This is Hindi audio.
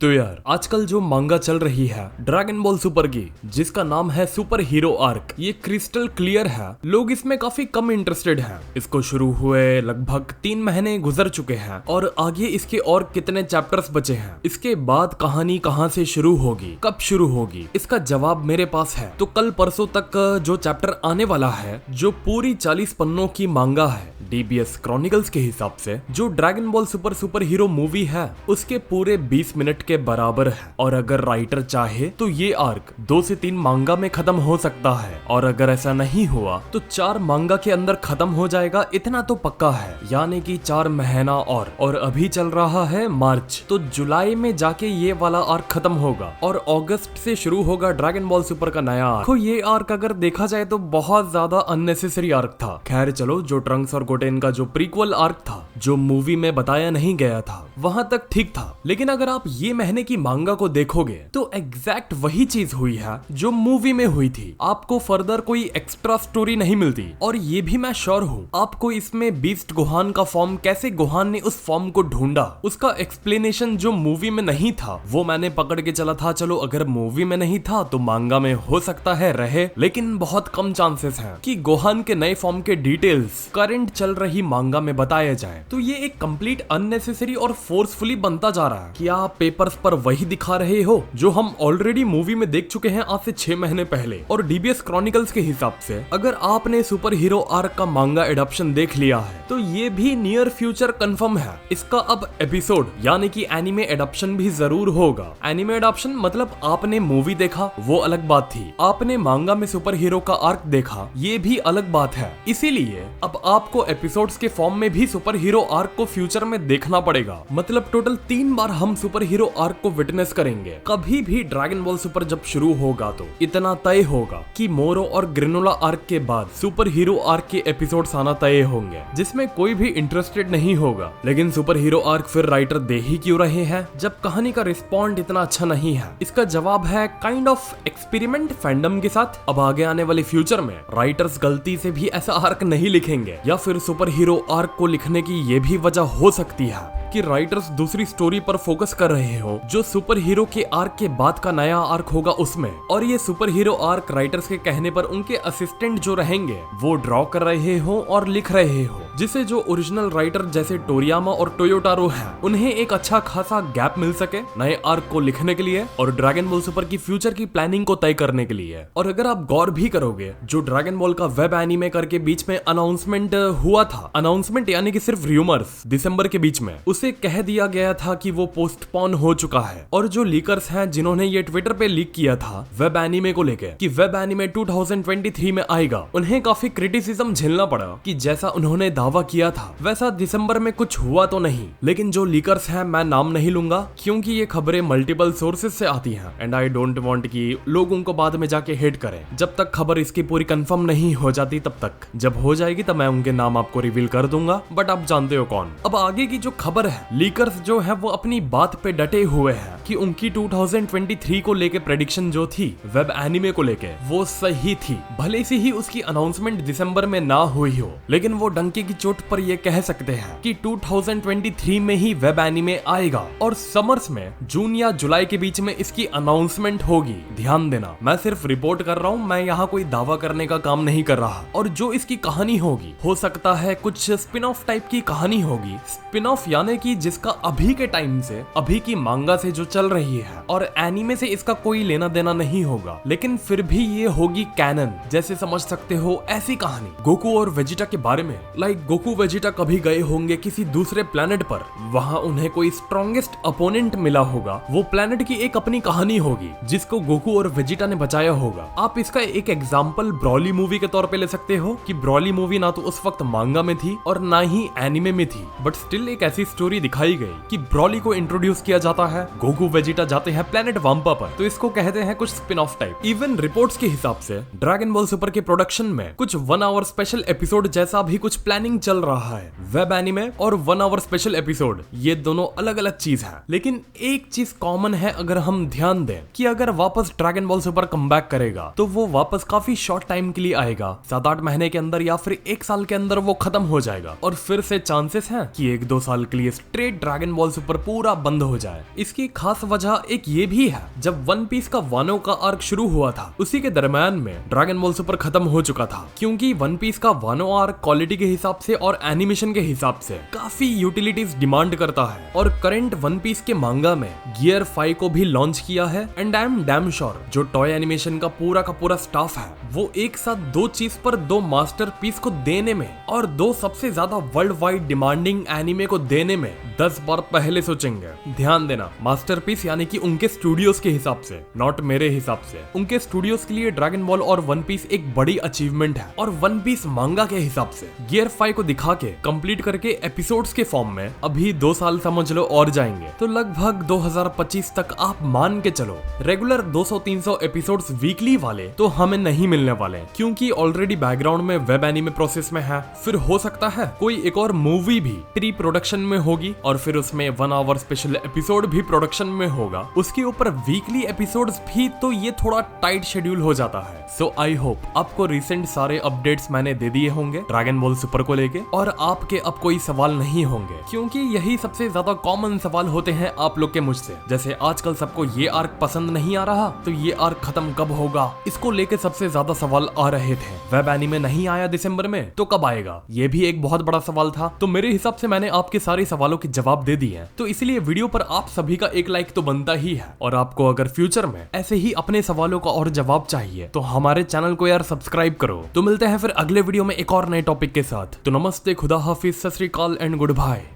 तो यार आजकल जो मांगा चल रही है ड्रैगन बॉल सुपर की, जिसका नाम है सुपर हीरो आर्क, ये क्रिस्टल क्लियर है। लोग इसमें काफी कम इंटरेस्टेड हैं। इसको शुरू हुए लगभग 3 महीने गुजर चुके हैं और आगे इसके और कितने चैप्टर्स बचे हैं। इसके बाद कहानी कहां से शुरू होगी, कब शुरू होगी, इसका जवाब मेरे पास है। तो कल परसों तक जो चैप्टर आने वाला है, जो पूरी 40 पन्नों की मांगा है डीबीएस क्रॉनिकल्स के हिसाब से, जो dragon ball super hero movie है, उसके पूरे 20 मिनट के बराबर है। और अगर राइटर चाहे तो ये आर्क 2 से 3 मांगा में खत्म हो सकता है, और अगर ऐसा नहीं हुआ तो 4 मांगा के अंदर खत्म हो जाएगा, इतना तो पक्का है। यानी कि 4 महीना और अभी चल रहा है मार्च, तो जुलाई में जाके ये वाला आर्क खत्म होगा और अगस्त से शुरू होगा ड्रैगन बॉल सुपर का नया आर्क। तो ये आर्क अगर देखा जाए तो बहुत ज्यादा अननेसेसरी आर्क था। खैर चलो, जो ट्रंक्स और गोटेन का जो प्रीक्वल आर्क था, जो मूवी में बताया नहीं गया था, वहां तक ठीक था। लेकिन अगर आप ये महीने की मांगा को देखोगे तो एग्जैक्ट वही चीज हुई है जो मूवी में हुई थी। आपको फर्दर कोई एक्स्ट्रा स्टोरी नहीं मिलती। और ये भी मैं श्योर हूँ, आपको इसमें बीस्ट गोहान का फॉर्म, कैसे गोहान ने उस फॉर्म को ढूंढा, उसका एक्सप्लेनेशन जो मूवी में नहीं था, वो मैंने पकड़ के चला था। चलो, अगर मूवी में नहीं था तो मांगा में हो सकता है रहे, लेकिन बहुत कम चांसेस हैं कि गोहान के नए फॉर्म के डिटेल्स करंट चल रही मांगा में बताए जाए। तो ये एक कंप्लीट अननेसेसरी और फोर्सफुली बनता जा रहा है कि आप पेपर्स पर वही दिखा रहे हो जो हम ऑलरेडी मूवी में देख चुके हैं आज से 6 महीने पहले। और डीबीएस क्रॉनिकल्स के हिसाब से अगर आपने सुपर हीरो आर्क का मांगा एडॉप्शन देख लिया है तो ये भी नियर फ्यूचर कंफर्म है। इसका अब एपिसोड यानी कि एनिमे एडॉप्शन भी जरूर होगा। एनिमे एडॉप्शन मतलब आपने मूवी देखा वो अलग बात थी, आपने मांगा में सुपर हीरो का आर्क देखा ये भी अलग बात है। इसीलिए अब आपको एपिसोड्स के फॉर्म में भी सुपर हीरो आर्क को फ्यूचर में देखना पड़ेगा। मतलब टोटल 3 बार हम सुपर हीरो आर्क को विटनेस करेंगे। कभी भी ड्रैगन बॉल सुपर जब शुरू होगा तो इतना तय होगा कि मोरो और ग्रेनोला आर्क के बाद सुपर हीरो आर्क के एपिसोड्स आना तय होंगे, जिसमें कोई भी इंटरेस्टेड नहीं होगा। लेकिन सुपर हीरो आर्क फिर राइटर दे ही क्यों रहे हैं जब कहानी का रिस्पॉन्ड इतना अच्छा नहीं है? इसका जवाब है काइंड ऑफ एक्सपेरिमेंट फैंडम के साथ। अब आगे आने वाले फ्यूचर में राइटर्स गलती से भी ऐसा आर्क नहीं लिखेंगे, या फिर सुपर हीरो आर्क को लिखने की ये भी वजह हो सकती है कि राइटर्स दूसरी स्टोरी पर फोकस कर रहे हो, जो सुपर हीरो के आर्क के बाद का नया आर्क होगा उसमें। और ये सुपर हीरो आर्क राइटर्स के कहने पर उनके असिस्टेंट जो रहेंगे वो ड्रॉ कर रहे हो और लिख रहे हो, जिससे जो ओरिजिनल राइटर जैसे टोरियामा और टोयोटारो है, उन्हें एक अच्छा खासा गैप मिल सके नए आर्क को लिखने के लिए और ड्रैगन बॉल सुपर की फ्यूचर की प्लानिंग को तय करने के लिए। और अगर आप गौर भी करोगे, जो ड्रैगन बॉल का वेब एनिमे करके बीच में अनाउंसमेंट हुआ था, अनाउंसमेंट यानी कि सिर्फ रूमर्स, दिसंबर के बीच में उसे कह दिया गया था कि वो पोस्टपोन हो चुका है। और जो लीकर्स हैं जिन्होंने ये ट्विटर पे लीक किया था वेब एनिमे को लेके कि वेब एनिमे 2023 में आएगा, उन्हें काफी क्रिटिसिज्म झेलना पड़ा कि जैसा उन्होंने दावा किया था वैसा दिसंबर में कुछ हुआ तो नहीं। लेकिन जो लीकर्स हैं, मैं नाम नहीं लूंगा क्योंकि ये खबरें मल्टीपल सोर्सेज से आती हैं एंड आई डोंट वांट कि लोगों को बाद में जाके हेट करें। जब तक खबर इसकी पूरी कंफर्म नहीं हो जाती तब तक, जब हो जाएगी तब मैं उनके नाम आपको रिवील कर दूंगा, बट आप जानते हो कौन। अब आगे की जो खबर है, लीकर्स जो है वो अपनी बात पे डटे हुए हैं कि उनकी 2023 को लेके प्रेडिक्शन जो थी वेब एनिमे को लेके वो सही थी। भले से ही उसकी अनाउंसमेंट दिसंबर में ना हुई हो, लेकिन वो डंके की चोट पर ये कह सकते हैं कि 2023 में ही वेब एनिमे आएगा और समर्स में जून या जुलाई के बीच में इसकी अनाउंसमेंट होगी। ध्यान देना, मैं सिर्फ रिपोर्ट कर रहा हूँ, मैं यहाँ कोई दावा करने का काम नहीं कर रहा। और जो इसकी कहानी होगी, हो सकता है कुछ स्पिन ऑफ टाइप की कहानी होगी। स्पिन ऑफ यानी कि जिसका अभी के टाइम से, अभी की मांगा से जो चल रही है, और एनीमे से इसका कोई लेना देना नहीं होगा, लेकिन फिर भी ये होगी कैनन, जैसे समझ सकते हो ऐसी कहानी गोकू और वेजिटा के बारे में। लाइक गोकू वेजिटा कभी गए होंगे किसी दूसरे प्लेनेट पर, वहां उन्हें कोई स्ट्रॉन्गेस्ट अपोनेंट मिला होगा, वो प्लेनेट की एक अपनी कहानी होगी जिसको गोकू और वेजिटा ने बचाया होगा। आप इसका एक एग्जाम्पल ब्रॉली मूवी के तौर पे ले सकते हो कि ब्रॉली मूवी ना तो उस वक्त मांगा में थी और ना ही एनीमे में थी, बट स्टिल एक ऐसी स्टोरी दिखाई गई कि ब्रॉली को इंट्रोड्यूस किया जाता है, गोकू वेजिटा जाते हैं हैं प्लेनेट वाम्पा पर, तो इसको कहते हैं कुछ spin off type. Even reports के हिसाब से ड्रैगन बॉल सुपर के प्रोडक्शन में कुछ 1 आवर स्पेशल एपिसोड जैसा भी कुछ प्लानिंग चल रहा है। वेब एनिमे और 1 आवर स्पेशल एपिसोड ये दोनों अलग अलग चीज है, लेकिन एक चीज कॉमन है अगर हम ध्यान दें कि अगर वापस ड्रैगन बॉल सुपर कमबैक करेगा तो वो वापस काफी शॉर्ट टाइम के लिए आएगा, 7-8 महीने के अंदर या फिर 1 साल के अंदर वो खत्म हो जाएगा और फिर से चांसेस हैं कि 1-2 साल के लिए स्ट्रेट ड्रैगन बॉल सुपर पूरा बंद हो जाए। इसकी खास वजह एक ये भी है, जब वन पीस का वानो का आर्क शुरू हुआ था उसी के दरम्यान में ड्रैगन बॉल सुपर खत्म हो चुका था, क्योंकि वन पीस का वानो आर्क क्वालिटी के हिसाब से और एनिमेशन के हिसाब से काफी यूटिलिटीज डिमांड करता है। और करंट वन पीस के मांगा में गियर 5 को भी लॉन्च किया है and I am damn sure जो टॉय एनिमेशन का पूरा स्टाफ है वो एक साथ 2 चीज पर 2 मास्टरपीस को देने में और 2 सबसे ज्यादा वर्ल्ड वाइड डिमांडिंग एनिमे को देने में 10 बार पहले सोचेंगे। ध्यान देना, मास्टरपीस यानी कि उनके स्टूडियोज के हिसाब से, नॉट मेरे हिसाब से। उनके स्टूडियोज के लिए ड्रैगन बॉल और वन पीस एक बड़ी अचीवमेंट है और वन पीस मांगा के हिसाब से गियर 5 को दिखा के कंप्लीट करके एपिसोड्स के फॉर्म में अभी 2 साल समझ लो और जाएंगे, तो लगभग 2025 तक आप मान के चलो रेगुलर 200-300 एपिसोड्स वीकली वाले तो हमें नहीं मिलने वाले, क्योंकि ऑलरेडी बैकग्राउंड में वेब एनिमे प्रोसेस में है। फिर हो सकता है कोई एक और मूवी भी प्री प्रोडक्शन में होगी और फिर उसमें 1 आवर स्पेशल एपिसोड भी प्रोडक्शन में होगा, उसके ऊपर वीकली एपिसोड्स भी, तो ये थोड़ा टाइट शेड्यूल हो जाता है। सो आई होप आपको रिसेंट सारे अपडेट्स मैंने दे दिए होंगे ड्रैगन बॉल सुपर को लेके और आपके अब कोई सवाल नहीं होंगे, क्योंकि यही सबसे ज्यादा कॉमन सवाल होते हैं आप लोग के मुझसे। जैसे आजकल सबको ये आर्क पसंद नहीं आ रहा तो ये आर्क खत्म कब होगा, इसको लेके सबसे ज्यादा सवाल आ रहे थे। वेब एनिमे नहीं आया दिसंबर में तो कब आएगा, ये भी एक बहुत बड़ा सवाल था। तो मेरे हिसाब से मैंने आपके सारे सवालों के जवाब दे दिए हैं, तो इसलिए वीडियो पर आप सभी का एक लाइक तो बनता ही है। और आपको अगर फ्यूचर में ऐसे ही अपने सवालों का और जवाब चाहिए तो हमारे चैनल को यार सब्सक्राइब करो। तो मिलते हैं फिर अगले वीडियो में एक और नए टॉपिक के साथ। तो नमस्ते, खुदा हाफिज, सत श्री अकाल एंड गुड बाय।